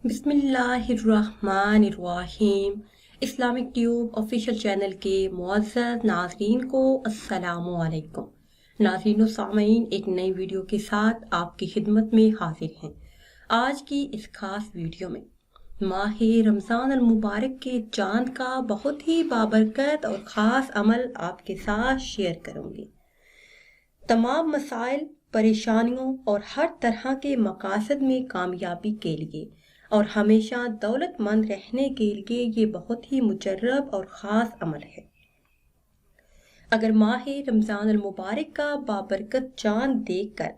बिस्मिल्लाहिर्रहमानिर्रहीम। Islamic tube official channel के मुअज़्ज़ज़ नाज़रीन को अस्सलामु अलैकुम। नाज़रीन व सामईन, एक नई वीडियो के साथ आपकी खिदमत में हाजिर हैं। आज की इस खास वीडियो में माहे रमज़ान अल मुबारक के चांद का बहुत ही बाबरकत और ख़ास अमल आपके साथ शेयर करूँगी। तमाम मसाइल, परेशानियों और हर तरह के मकासद में कामयाबी के लिए और हमेशा दौलतमंद रहने के लिए ये बहुत ही मुजर्रब और ख़ास अमल है। अगर माहे रमज़ान अल मुबारक का बाबरकत चांद देखकर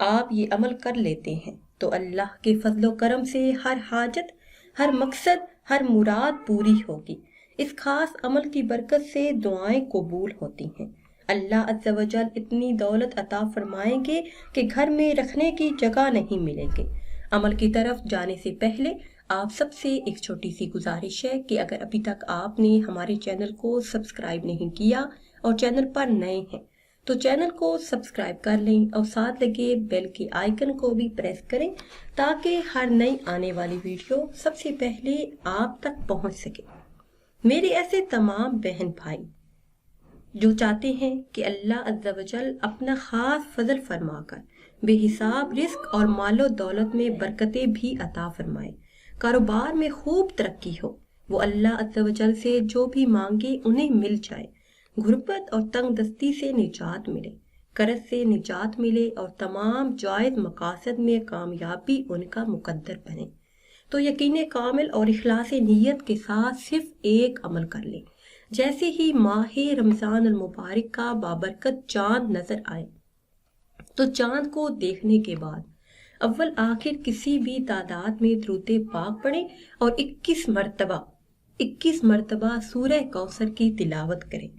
आप ये अमल कर लेते हैं तो अल्लाह के फजलो करम से हर हाजत, हर मकसद, हर मुराद पूरी होगी। इस खास अमल की बरकत से दुआएं कबूल होती हैं। अल्लाह अज़्ज़ा वजल इतनी दौलत अता फरमाएंगे कि घर में रखने की जगह नहीं मिलेगी। अमल की तरफ जाने से पहले आप सबसे एक छोटी सी गुजारिश है कि अगर अभी तक आपने हमारे चैनल को सब्सक्राइब नहीं किया और चैनल पर नए हैं तो चैनल को सब्सक्राइब कर लें और साथ लगे बेल के आइकन को भी प्रेस करें ताकि हर नई आने वाली वीडियो सबसे पहले आप तक पहुंच सके। मेरे ऐसे तमाम बहन भाई जो चाहते हैं कि अल्लाह अज़्ज़ा वजल अपना ख़ास फजल फरमाकर बेहिसाब रिस्क और मालो दौलत में बरकतें भी अता फरमाए, कारोबार में खूब तरक्की हो, वो अल्लाह अज़्ज़ा वजल से जो भी मांगे उन्हें मिल जाए, गुर्बत और तंग दस्ती से निजात मिले, कर्ज से निजात मिले और तमाम जायज़ मकासद में कामयाबी उनका मुकद्दर बने, तो यकीन कामिल और इखलास नीयत के साथ सिर्फ एक अमल कर लें। जैसे ही माहे रमज़ान अल मुबारक का बाबरकत चांद नजर आए तो चांद को देखने के बाद अव्वल आखिर किसी भी तादाद में दुरूद पाक पढ़ें और 21 मरतबा सूरह कौसर की तिलावत करें।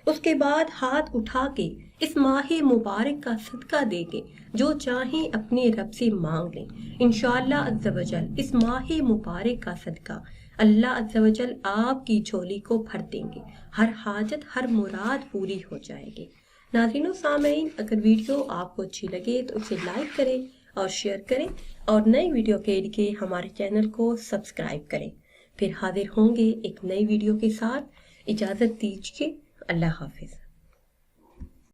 उसके बाद हाथ उठा के इस माहे मुबारक का सदका दे के जो चाहें अपने रब से मांग लें। इंशाअल्लाह अज़्ज़ा वजल इस माहे मुबारक का सदका अल्लाह अज़्ज़ा वजल आपकी झोली को भर देंगे, हर हाजत, हर मुराद पूरी हो जाएगी। नाज़रीन व सामईन, अगर वीडियो आपको अच्छी लगे तो उसे लाइक करें और शेयर करें और नई वीडियो के लिए हमारे चैनल को सब्सक्राइब करें। फिर हाजिर होंगे एक नई वीडियो के साथ। इजाज़त दीजिए। अल्लाह हाफिज़।